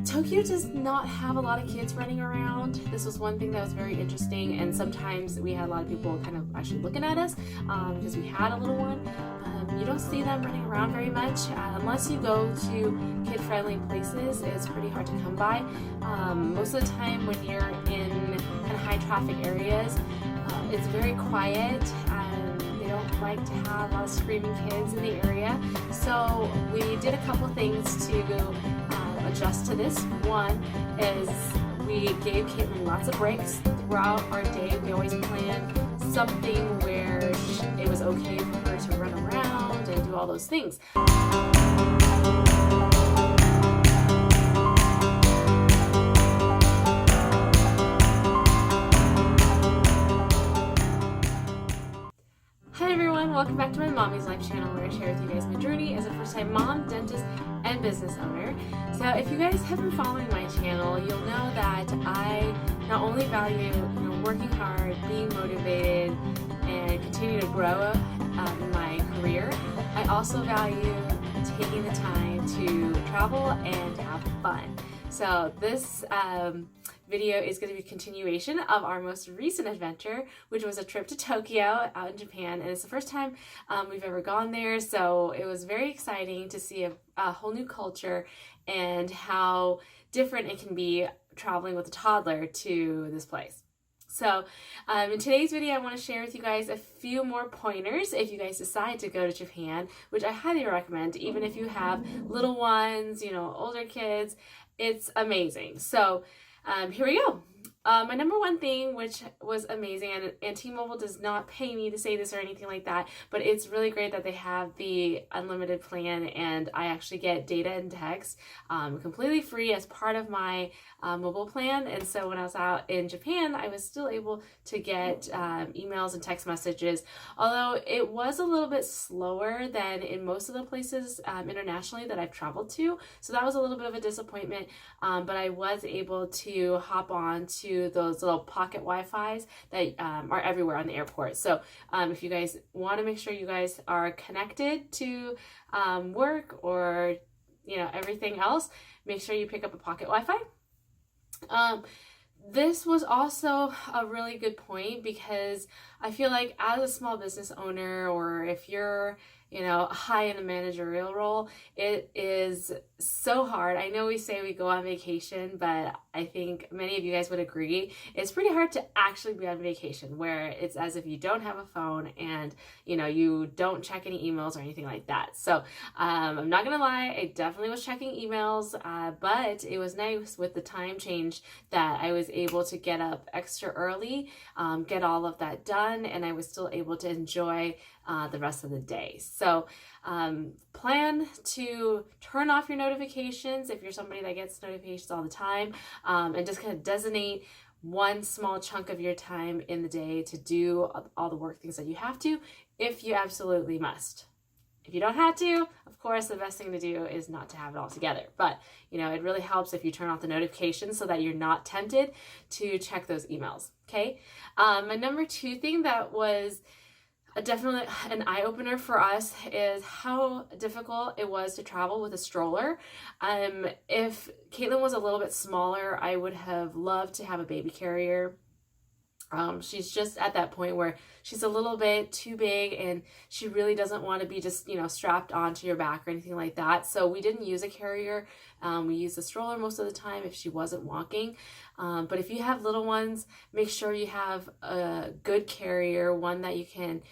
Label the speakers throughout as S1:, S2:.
S1: Tokyo does not have a lot of kids running around. This was one thing that was very interesting, and sometimes we had a lot of people kind of actually looking at us because we had a little one. You don't see them running around very much unless you go to kid-friendly places. It's pretty hard to come by. Most of the time when you're in kind of high traffic areas, it's very quiet. They don't like to have a lot of screaming kids in the area. So we did a couple things to adjust to this. One is we gave Caitlin lots of breaks throughout our day. We always planned something where it was okay for her to run around and do all those things. Hi everyone, welcome back to my Mommy's Life channel where I share with you guys my journey as a first-time mom, dentist, and business owner. So if you guys have been following my channel, you'll know that I not only value working hard, being motivated, and continue to grow my career, I also value taking the time to travel and have fun. So this video is going to be a continuation of our most recent adventure, which was a trip to Tokyo out in Japan, and it's the first time we've ever gone there, so it was very exciting to see a whole new culture and how different it can be traveling with a toddler to this place. So in today's video, I want to share with you guys a few more pointers if you guys decide to go to Japan, which I highly recommend, even if you have little ones, older kids. It's amazing. So here we go. My number one thing, which was amazing, and T-Mobile does not pay me to say this or anything like that, but it's really great that they have the unlimited plan, and I actually get data and text completely free as part of my mobile plan. And so when I was out in Japan, I was still able to get emails and text messages, although it was a little bit slower than in most of the places internationally that I've traveled to. So that was a little bit of a disappointment, but I was able to hop on to those little pocket Wi-Fis that are everywhere on the airport. So if you guys want to make sure you guys are connected to work or everything else, make sure you pick up a pocket Wi-Fi. This was also a really good point because I feel like as a small business owner, or if you're high in a managerial role, it is so hard. I know we say we go on vacation, but I think many of you guys would agree it's pretty hard to actually be on vacation, where it's as if you don't have a phone and you don't check any emails or anything like that. So I'm not gonna lie, I definitely was checking emails, but it was nice with the time change that I was able to get up extra early, get all of that done, and I was still able to enjoy the rest of the day. So plan to turn off your notifications if you're somebody that gets notifications all the time, and just kind of designate one small chunk of your time in the day to do all the work things that you have to, if you absolutely must. If you don't have to, of course, the best thing to do is not to have it all together. But, it really helps if you turn off the notifications so that you're not tempted to check those emails, okay? My number two thing that was definitely an eye-opener for us is how difficult it was to travel with a stroller. If Caitlin was a little bit smaller, I would have loved to have a baby carrier. She's just at that point where she's a little bit too big and she really doesn't want to be just, strapped onto your back or anything like that. So we didn't use a carrier. We used a stroller most of the time if she wasn't walking. But if you have little ones, make sure you have a good carrier, one that you can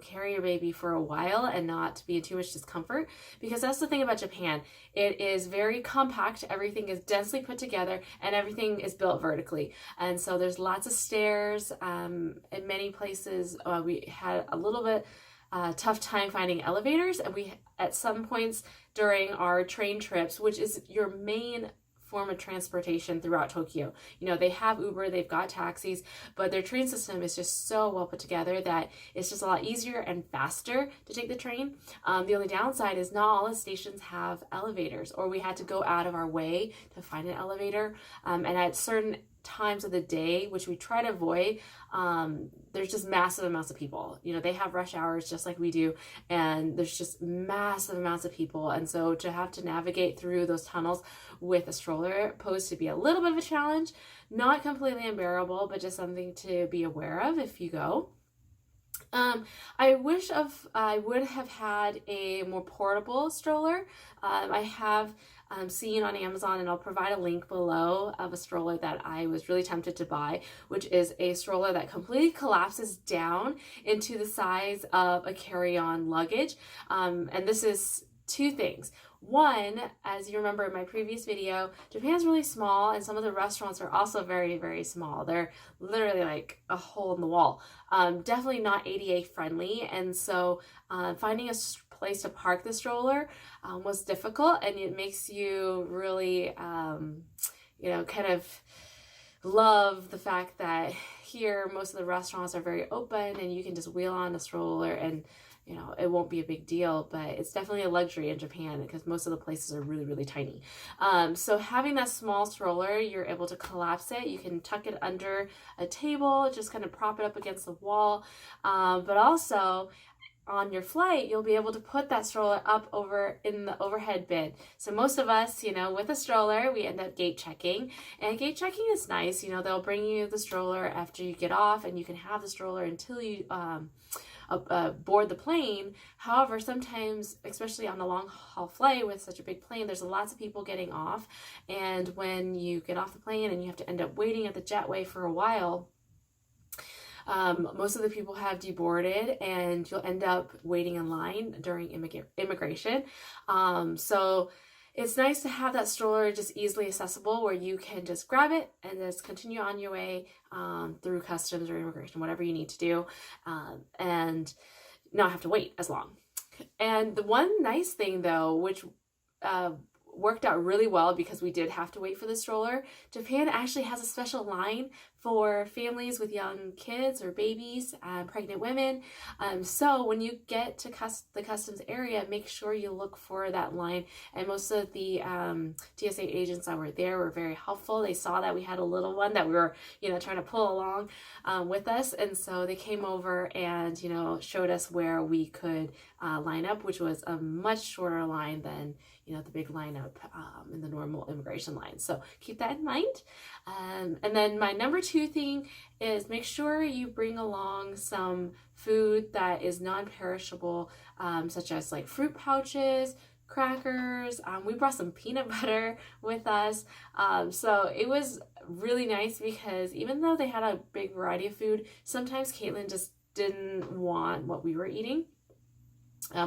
S1: carry your baby for a while and not be in too much discomfort, because that's the thing about Japan. It is very compact. Everything is densely put together and everything is built vertically. And so there's lots of stairs. In many places, we had a little bit tough time finding elevators, and we at some points during our train trips, which is your main form of transportation throughout Tokyo. They have Uber, they've got taxis, but their train system is just so well put together that it's just a lot easier and faster to take the train. The only downside is not all the stations have elevators, or we had to go out of our way to find an elevator. And at certain times of the day, which we try to avoid, there's just massive amounts of people. You know, they have rush hours just like we do, and there's just massive amounts of people. And so to have to navigate through those tunnels with a stroller posed to be a little bit of a challenge, not completely unbearable, but just something to be aware of if you go. I would have had a more portable stroller. I have seen on Amazon, and I'll provide a link below, of a stroller that I was really tempted to buy, which is a stroller that completely collapses down into the size of a carry-on luggage. And this is two things. One, as you remember in my previous video, Japan's really small, and some of the restaurants are also very, very small. They're literally like a hole in the wall. Definitely not ADA friendly, and so finding a place to park the stroller was difficult, and it makes you really, you know, kind of love the fact that here most of the restaurants are very open, and you can just wheel on a stroller and, you know, it won't be a big deal, but it's definitely a luxury in Japan because most of the places are really, really tiny. So having that small stroller, you're able to collapse it. You can tuck it under a table, just kind of prop it up against the wall. But also on your flight, you'll be able to put that stroller up over in the overhead bin. So most of us, you know, with a stroller, we end up gate checking, and gate checking is nice. You know, they'll bring you the stroller after you get off, and you can have the stroller until you board the plane. However, sometimes, especially on a long haul flight with such a big plane, there's lots of people getting off, and when you get off the plane and you have to end up waiting at the jetway for a while, most of the people have deboarded, and you'll end up waiting in line during immigration. So it's nice to have that stroller just easily accessible, where you can just grab it and just continue on your way through customs or immigration, whatever you need to do, and not have to wait as long. And the one nice thing, though, which worked out really well because we did have to wait for the stroller, Japan actually has a special line for families with young kids or babies, pregnant women. So when you get to the customs area, make sure you look for that line. And most of the TSA agents that were there were very helpful. They saw that we had a little one that we were, you know, trying to pull along with us. And so they came over and, you know, showed us where we could line up, which was a much shorter line than, you know, the big lineup in the normal immigration line. So keep that in mind. And then my number 2 thing is make sure you bring along some food that is non-perishable, such as like fruit pouches, crackers. We brought some peanut butter with us. So it was really nice because even though they had a big variety of food, sometimes Caitlin just didn't want what we were eating.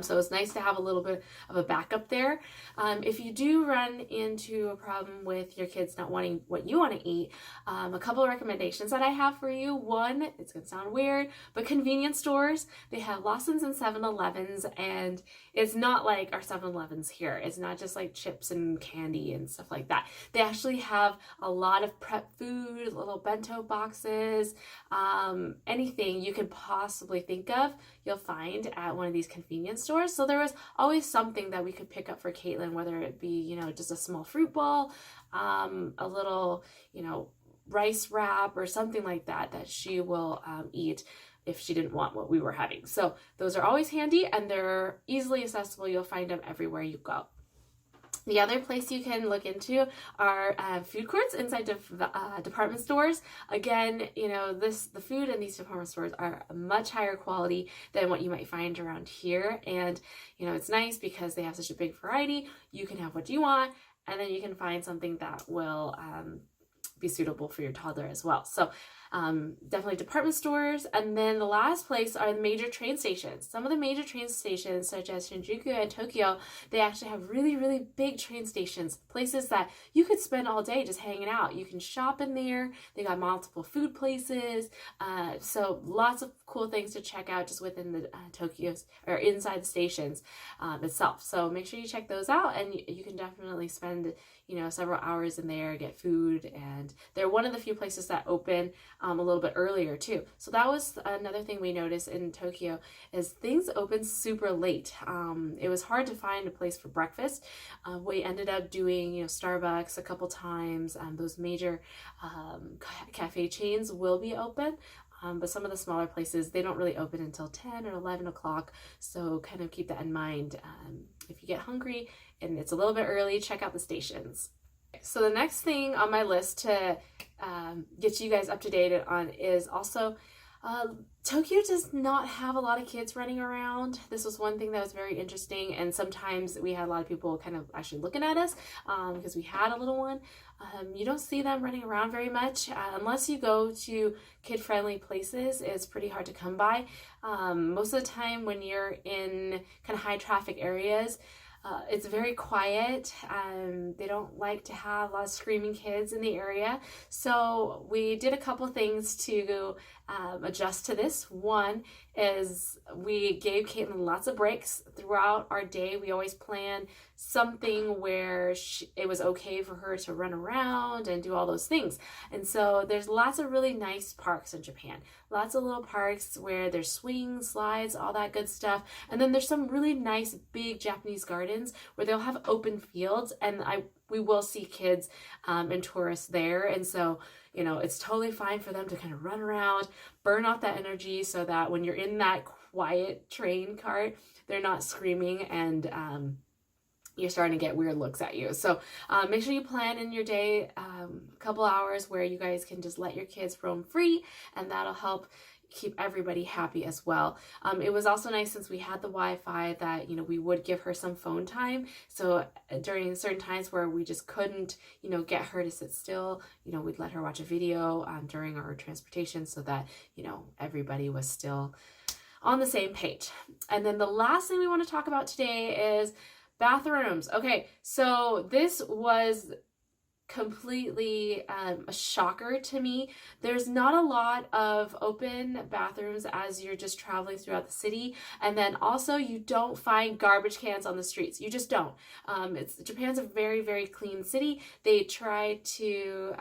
S1: So it's nice to have a little bit of a backup there. If you do run into a problem with your kids not wanting what you want to eat, a couple of recommendations that I have for you. One, it's going to sound weird, but convenience stores, they have Lawson's and 7-Elevens, and it's not like our 7-Elevens here. It's not just like chips and candy and stuff like that. They actually have a lot of prep food, little bento boxes, anything you could possibly think of, you'll find at one of these convenience stores. So there was always something that we could pick up for Caitlin, whether it be, you know, just a small fruit bowl, a little, you know, rice wrap or something like that that she will eat if she didn't want what we were having. So those are always handy, and they're easily accessible. You'll find them everywhere you go. The other place you can look into are food courts inside department stores. Again, you know, the food in these department stores are much higher quality than what you might find around here. And, you know, it's nice because they have such a big variety. You can have what you want, and then you can find something that will be suitable for your toddler as well. So definitely department stores. And then the last place are the major train stations. Some of the major train stations, such as Shinjuku and Tokyo, they actually have really, really big train stations, places that you could spend all day just hanging out. You can shop in there. They got multiple food places. So lots of cool things to check out just within the Tokyo's or inside the stations itself. So make sure you check those out, and you can definitely spend, you know, several hours in there, get food, and and they're one of the few places that open a little bit earlier too. So that was another thing we noticed in Tokyo, is things open super late. It was hard to find a place for breakfast. We ended up doing, Starbucks a couple times. Those major cafe chains will be open. But some of the smaller places, they don't really open until 10 or 11 o'clock. So kind of keep that in mind. If you get hungry and it's a little bit early, check out the stations. So the next thing on my list to get you guys up to date on is also Tokyo does not have a lot of kids running around. This was one thing that was very interesting, and sometimes we had a lot of people kind of actually looking at us because we had a little one. You don't see them running around very much unless you go to kid-friendly places. It's pretty hard to come by. Most of the time when you're in kind of high traffic areas, it's very quiet. They don't like to have a lot of screaming kids in the area. So we did a couple things to adjust to this. One is we gave Caitlin lots of breaks throughout our day. We always plan something where it was okay for her to run around and do all those things. And so there's lots of really nice parks in Japan. Lots of little parks where there's swings, slides, all that good stuff. And then there's some really nice big Japanese gardens where they'll have open fields, and we will see kids and tourists there. And so, it's totally fine for them to kind of run around, burn off that energy so that when you're in that quiet train cart, they're not screaming and you're starting to get weird looks at you. So make sure you plan in your day a couple hours where you guys can just let your kids roam free, and that'll help keep everybody happy as well. It was also nice, since we had the Wi-Fi, that we would give her some phone time. So during certain times where we just couldn't get her to sit still, we'd let her watch a video during our transportation, so that everybody was still on the same page. And then the last thing we want to talk about today is bathrooms. Okay, so this was completely a shocker to me. There's not a lot of open bathrooms as you're just traveling throughout the city, and then also you don't find garbage cans on the streets. You just don't. Japan's a very, very clean city. They try to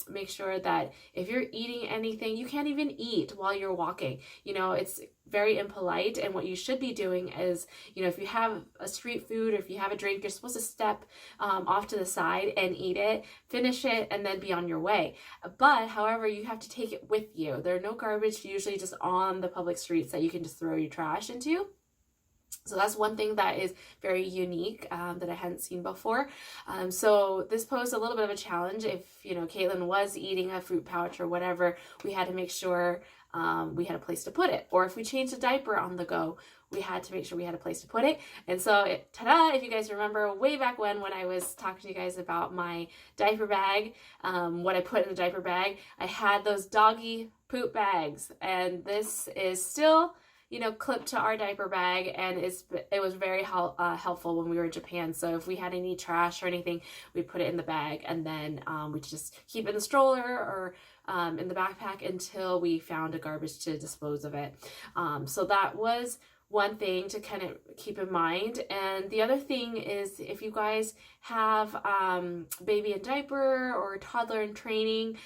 S1: make sure that if you're eating anything, you can't even eat while you're walking. It's very impolite, and what you should be doing is, if you have a street food or if you have a drink, you're supposed to step off to the side and eat it, finish it, and then be on your way. But however, you have to take it with you. There are no garbage usually just on the public streets that you can just throw your trash into. So that's one thing that is very unique that I hadn't seen before. So this posed a little bit of a challenge. If Caitlin was eating a fruit pouch or whatever, we had to make sure we had a place to put it. Or if we changed a diaper on the go, we had to make sure we had a place to put it. And so, ta-da, if you guys remember way back when I was talking to you guys about my diaper bag, what I put in the diaper bag, I had those doggy poop bags. And this is still clipped to our diaper bag, and it was very helpful when we were in Japan. So if we had any trash or anything, we'd put it in the bag, and then we'd just keep it in the stroller or in the backpack until we found a garbage to dispose of it. So that was one thing to kind of keep in mind. And the other thing is, if you guys have baby in diaper or toddler in training,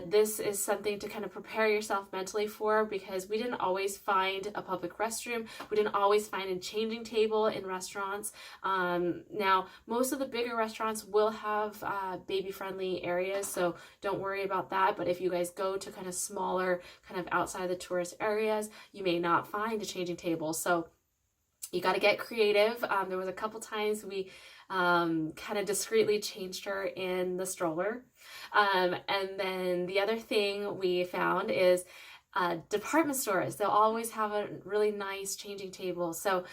S1: this is something to kind of prepare yourself mentally for, because we didn't always find a public restroom. We didn't always find a changing table in restaurants. Now, most of the bigger restaurants will have baby-friendly areas, so don't worry about that. But if you guys go to kind of smaller, kind of outside the tourist areas, you may not find a changing table. So you got to get creative. There was a couple times we kind of discreetly changed her in the stroller. And then the other thing we found is department stores. They'll always have a really nice changing table. So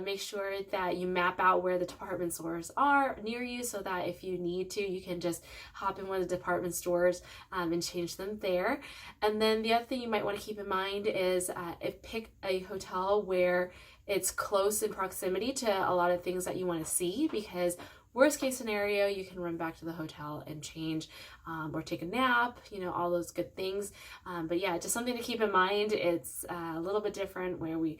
S1: make sure that you map out where the department stores are near you, so that if you need to, you can just hop in one of the department stores and change them there. And then the other thing you might want to keep in mind is pick a hotel where it's close in proximity to a lot of things that you want to see, because Worst case scenario, you can run back to the hotel and change, or take a nap, you know, all those good things. But yeah, just something to keep in mind. It's a little bit different where we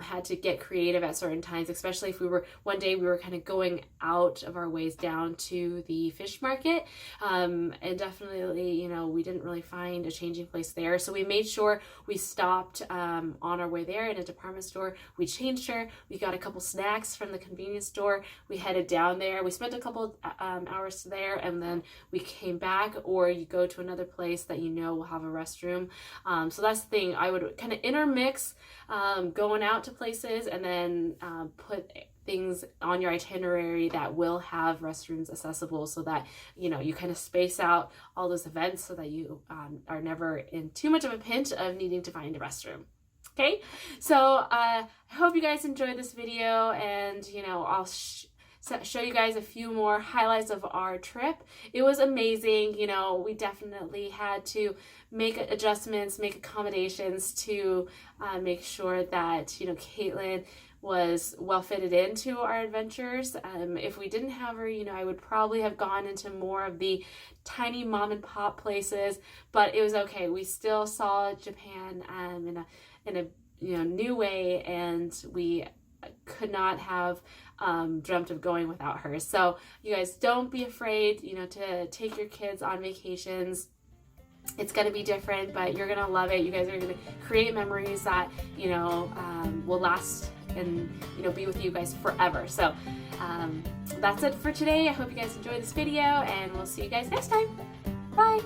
S1: had to get creative at certain times, especially if one day we were kind of going out of our ways down to the fish market. And definitely, you know, we didn't really find a changing place there. So we made sure we stopped on our way there in a department store. We changed her. We got a couple snacks from the convenience store. We headed down there. We spent a couple hours there, and then we came back. Or you go to another place that you know will have a restroom. So that's the thing. I would kind of intermix going out to places, and then put things on your itinerary that will have restrooms accessible, so that, you know, you kind of space out all those events so that you are never in too much of a pinch of needing to find a restroom. Okay, so I hope you guys enjoyed this video, and, you know, I'll show you guys a few more highlights of our trip. It was amazing. You know, we definitely had to make adjustments, make accommodations to make sure that, you know, Caitlin was well fitted into our adventures. If we didn't have her, you know, I would probably have gone into more of the tiny mom and pop places, but it was okay. We still saw Japan in a you know, new way, and we could not have dreamt of going without her. So you guys, don't be afraid, you know, to take your kids on vacations. It's going to be different, but you're going to love it. You guys are going to create memories that, you know, will last and, you know, be with you guys forever. So that's it for today. I hope you guys enjoyed this video, and we'll see you guys next time. Bye.